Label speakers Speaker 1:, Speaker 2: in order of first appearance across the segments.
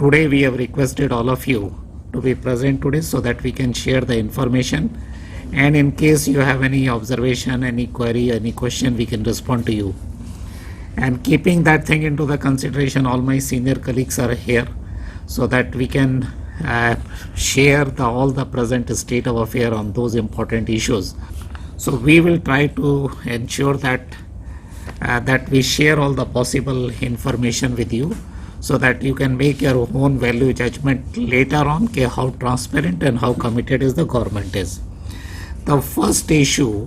Speaker 1: today we have requested all of you to be present today so that we can share the information, and in case you have any observation, any query, any question, we can respond to you. And keeping that thing into the consideration, all my senior colleagues are here so that we can share all the present state of affair on those important issues. So we will try to ensure that that we share all the possible information with you so that you can make your own value judgment later on how transparent and how committed is the government is. The first issue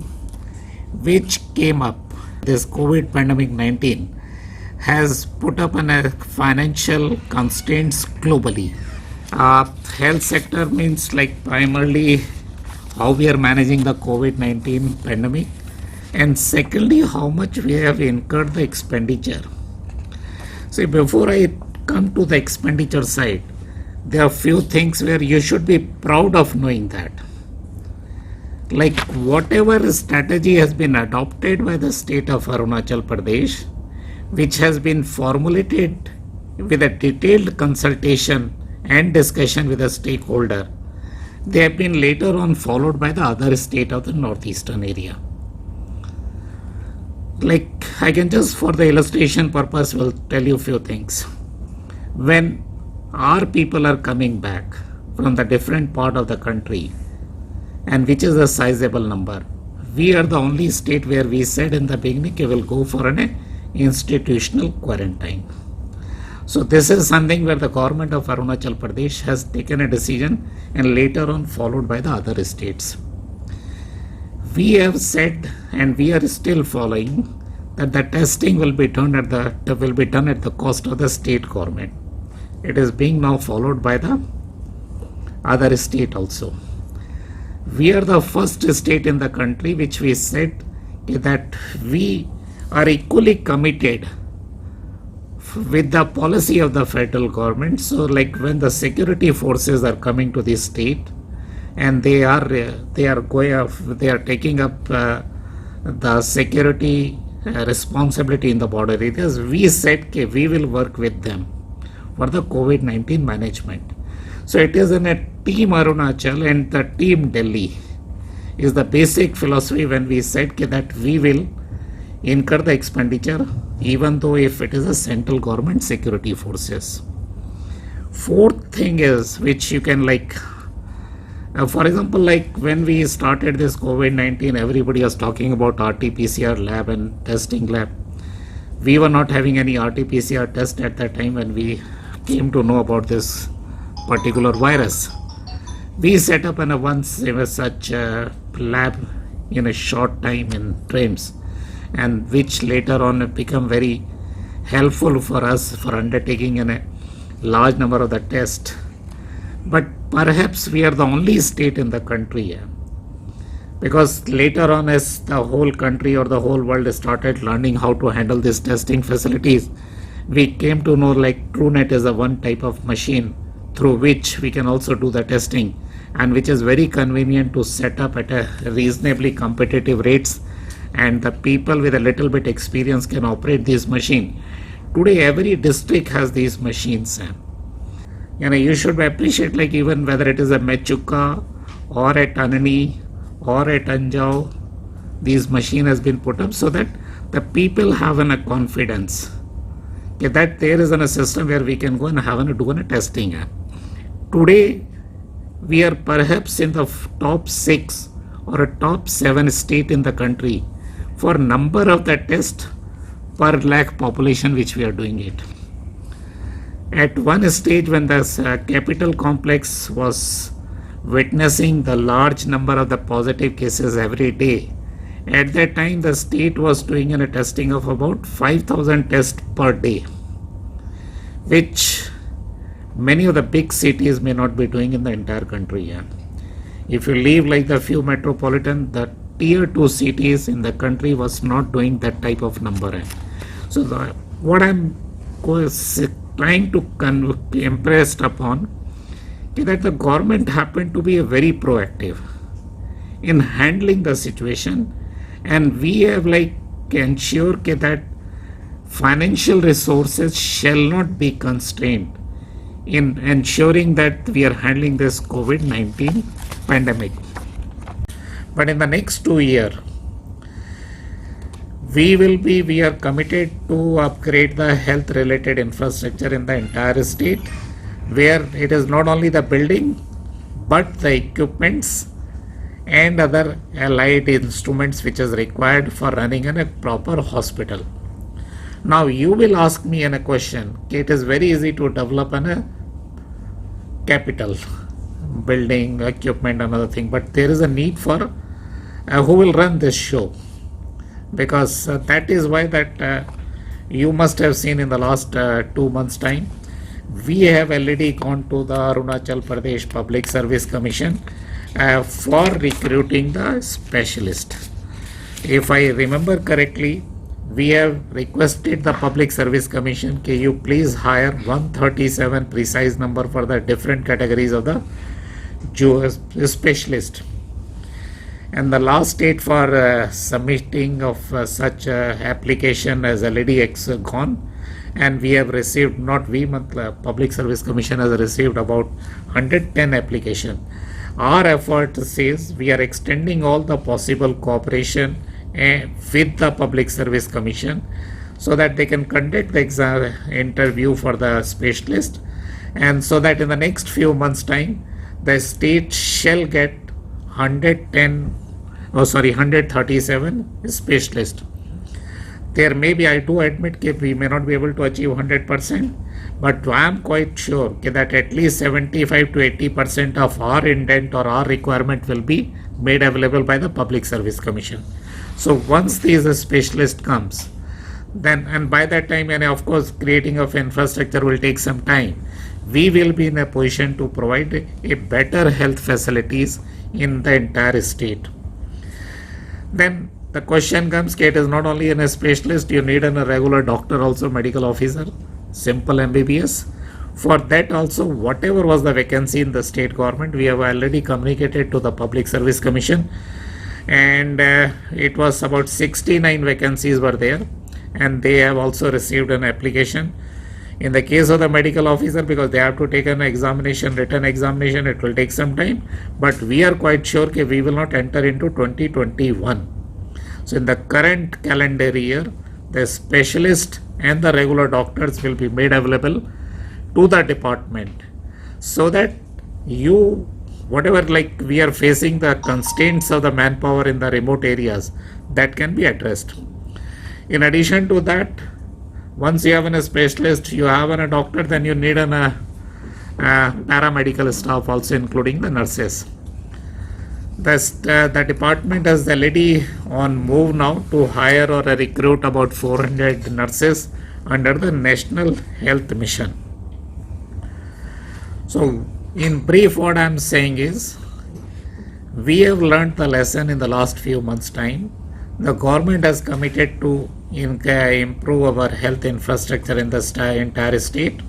Speaker 1: which came up, this COVID pandemic 19 has put up a financial constraints globally. Health sector means like primarily how we are managing the COVID-19 pandemic, and secondly how much we have incurred the expenditure. See, before I come to the expenditure side, there are few things where you should be proud of knowing that. Like whatever strategy has been adopted by the state of Arunachal Pradesh, which has been formulated with a detailed consultation and discussion with the stakeholder, they have been later on followed by the other state of the northeastern area. Like I can just for the illustration purpose will tell you a few things. When our people are coming back from the different part of the country, and which is a sizable number, we are the only state where we said in the beginning we will go for an institutional quarantine. So this is something where the government of Arunachal Pradesh has taken a decision and later on followed by the other states. We have said and we are still following that the testing will be done at the cost of the state government. It is being now followed by the other state also. We are the first state in the country which we said that we are equally committed with the policy of the federal government. So like when the security forces are coming to the state and they are taking up the security responsibility in the border areas, we said we will work with them for the COVID-19 management. So it is in a team Arunachal and the team Delhi is the basic philosophy when we said that we will incur the expenditure even though if it is a central government security forces. Fourth thing is which you can for example, like when we started this COVID-19, everybody was talking about RT-PCR lab and testing lab. We were not having any RT-PCR test at that time when we came to know about this particular virus. We set up such a lab in a short time in TRIMS, and which later on become very helpful for us for undertaking a large number of the tests. But perhaps we are the only state in the country, because later on as the whole country or the whole world started learning how to handle these testing facilities, we came to know like TrueNet is a one type of machine through which we can also do the testing, and which is very convenient to set up at a reasonably competitive rates, and the people with a little bit experience can operate this machine. Today every district has these machines. You should appreciate like even whether it is a Mechuka or at Anani or at Anjao, these machine has been put up so that the people have a confidence that there is a system where we can go and do a testing. Today we are perhaps in the top 6 or a top 7 state in the country for number of the test per lakh population which we are doing it. At one stage when the capital complex was witnessing the large number of the positive cases every day, at that time the state was doing a testing of about 5,000 tests per day, which many of the big cities may not be doing in the entire country. If you leave like the few metropolitan, the tier 2 cities in the country was not doing that type of number. So what I'm trying to impress upon that the government happened to be very proactive in handling the situation, and we have ensured that financial resources shall not be constrained in ensuring that we are handling this COVID-19 pandemic. But in the next 2 years, we are committed to upgrade the health related infrastructure in the entire state, where it is not only the building but the equipments and other allied instruments which is required for running a proper hospital. Now you will ask me a question. It is very easy to develop a capital, building, equipment, another thing, but there is a need for who will run this show, because that is why that you must have seen in the last 2 months time, we have already gone to the Arunachal Pradesh Public Service Commission for recruiting the specialist. If I remember correctly, we have requested the Public Service Commission, can you please hire 137 precise number for the different categories of the specialist. And the last date for submitting of such application has already gone, and we have received, not we, Public Service Commission has received about 110 application. Our effort says we are extending all the possible cooperation with the Public Service Commission so that they can conduct the exam interview for the specialist, and so that in the next few months time the state shall get 137 specialists. There may be, I do admit that we may not be able to achieve 100%, but I am quite sure that at least 75 to 80% of our intent or our requirement will be made available by the Public Service Commission. So once these specialist comes, then, and by that time, and of course creating of infrastructure will take some time, we will be in a position to provide a better health facilities in the entire state. Then the question comes, it is not only a specialist, you need a regular doctor also, medical officer, simple MBBS. For that also, whatever was the vacancy in the state government, we have already communicated to the Public Service Commission, and it was about 69 vacancies were there, and they have also received an application. In the case of the medical officer, because they have to take an examination, written examination, it will take some time, but we are quite sure that we will not enter into 2021. So in the current calendar year, the specialist and the regular doctors will be made available to the department, so that you, whatever like we are facing the constraints of the manpower in the remote areas, that can be addressed. In addition to that, once you have a specialist, you have a doctor, then you need a paramedical staff also, including the nurses. The department is already on move now to hire or recruit about 400 nurses under the National Health Mission. So in brief, what I am saying is, we have learned the lesson in the last few months time. The government has committed to improve our health infrastructure in the entire state,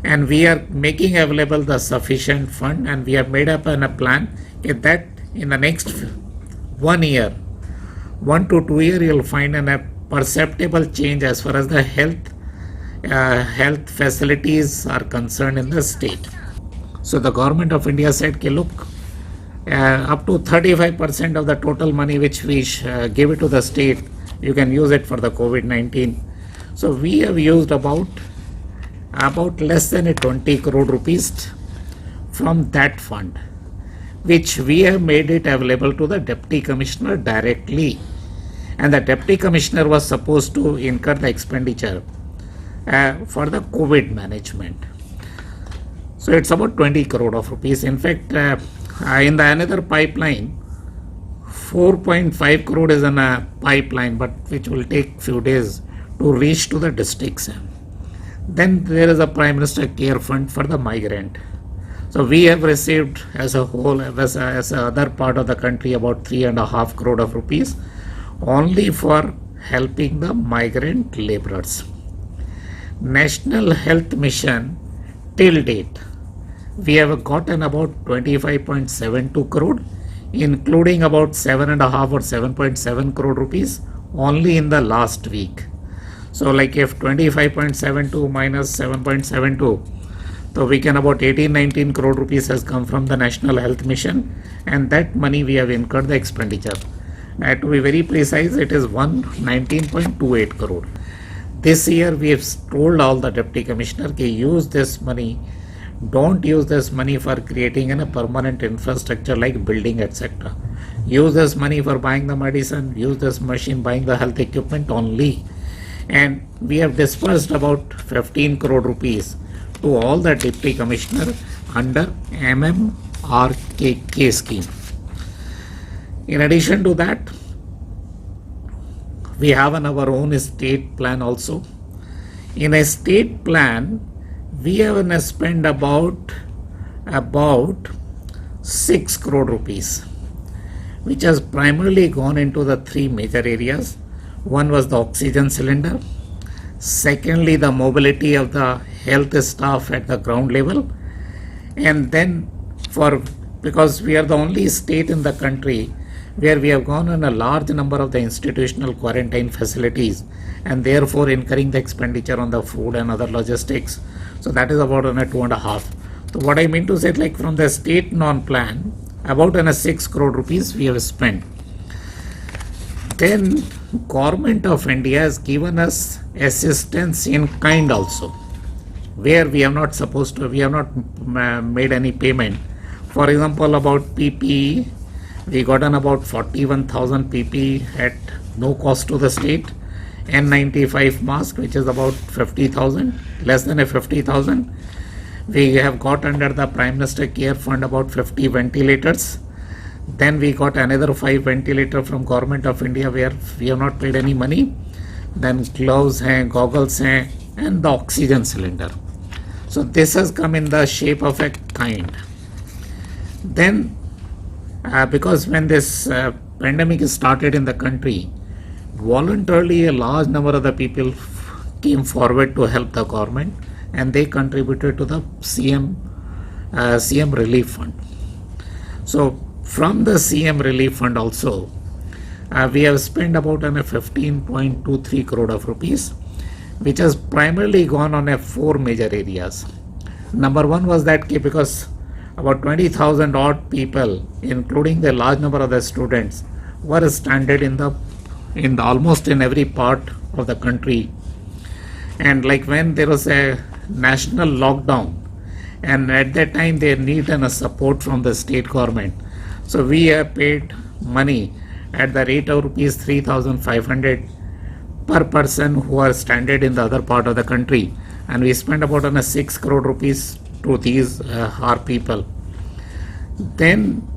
Speaker 1: and we are making available the sufficient fund, and we have made up a plan that in the next 1 year, 1 to 2 years, you will find a perceptible change as far as the health facilities are concerned in the state. So the government of India said, look, up to 35% of the total money which we give it to the state, you can use it for the COVID-19. So we have used about less than 20 crore rupees from that fund, which we have made it available to the Deputy Commissioner directly. And the Deputy Commissioner was supposed to incur the expenditure for the COVID management. So it's about 20 crore of rupees. In fact, in the another pipeline, 4.5 crore is in a pipeline, but which will take few days to reach to the districts. Then there is a Prime Minister Care Fund for the migrant. So we have received as a whole, as a other part of the country, about 3.5 crore of rupees only for helping the migrant laborers. National Health Mission till date, we have gotten about 25.72 crore, including about 7.5 or 7.7 crore rupees only in the last week. So like if 25.72 minus 7.72, So we can about 18-19 crore rupees has come from the National Health Mission, and that money we have incurred the expenditure. To be very precise, it is 119.28 crore. This year we have told all the deputy commissioner to use this money. Don't use this money for creating a permanent infrastructure like building, etc. Use this money for buying the medicine, use this machine buying the health equipment only. And we have disbursed about 15 crore rupees to all the deputy commissioner under MMRKK scheme. In addition to that, we have our own state plan also. In a state plan, we have spent about 6 crore rupees, which has primarily gone into the three major areas. One was the oxygen cylinder, secondly the mobility of the health staff at the ground level, and then because we are the only state in the country where we have gone on a large number of the institutional quarantine facilities, and therefore incurring the expenditure on the food and other logistics. So that is about 2.5. So what I mean to say, like from the state non-plan, about 6 crore rupees we have spent. Then Government of India has given us assistance in kind also, where we have not made any payment. For example, about PPE, we gotten about 41,000 PPE at no cost to the state. N95 mask, which is about 50,000, less than 50,000. We have got under the Prime Minister Care Fund about 50 ventilators. Then we got another 5 ventilators from Government of India where we have not paid any money. Then gloves, goggles, and the oxygen cylinder. So this has come in the shape of a kind. Then because when this pandemic started in the country, voluntarily a large number of the people came forward to help the government, and they contributed to the CM Relief Fund. So from the CM Relief Fund also, we have spent about 15.23 crore of rupees, which has primarily gone on 4 major areas. Number one was that because about 20,000 odd people, including the large number of the students, were stranded in almost in every part of the country. And like when there was a national lockdown, and at that time they needed a support from the state government. So we have paid money at the rate of rupees 3,500 per person who are stranded in the other part of the country, and we spent about 6 crore rupees to these our people. Then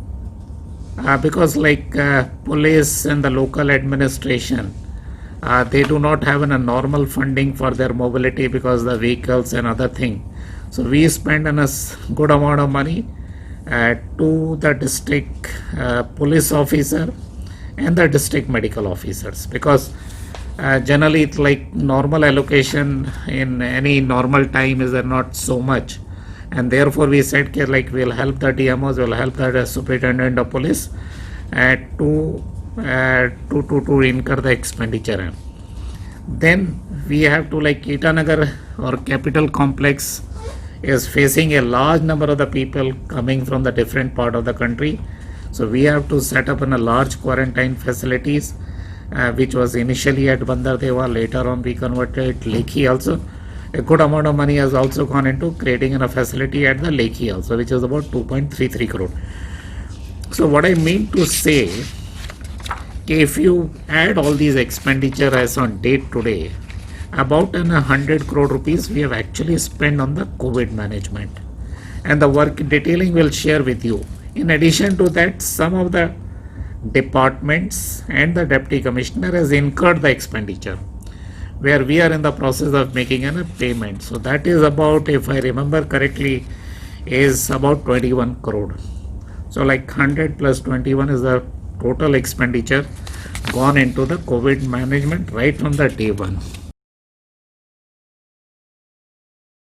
Speaker 1: because police and the local administration, they do not have a normal funding for their mobility because the vehicles and other thing. So we spend a good amount of money to the district police officer and the district medical officers, because generally it's like normal allocation in any normal time is not so much, and therefore we said we'll help the DMOs, we'll help the superintendent of police to incur the expenditure. Then we have to Itanagar or capital complex is facing a large number of the people coming from the different part of the country. So we have to set up in a large quarantine facilities, which was initially at Bandardeva. Later on we converted Lekhi also. A good amount of money has also gone into creating a facility at the Lekhi also, which is about 2.33 crore. So what I mean to say, if you add all these expenditure as on date today, about 100 crore rupees we have actually spent on the COVID management, and the work detailing will share with you. In addition to that, some of the departments and the deputy commissioner has incurred the expenditure, where we are in the process of making a payment. So that is about, if I remember correctly, is about 21 crore. So 100 plus 21 is the total expenditure gone into the COVID management right from the day one.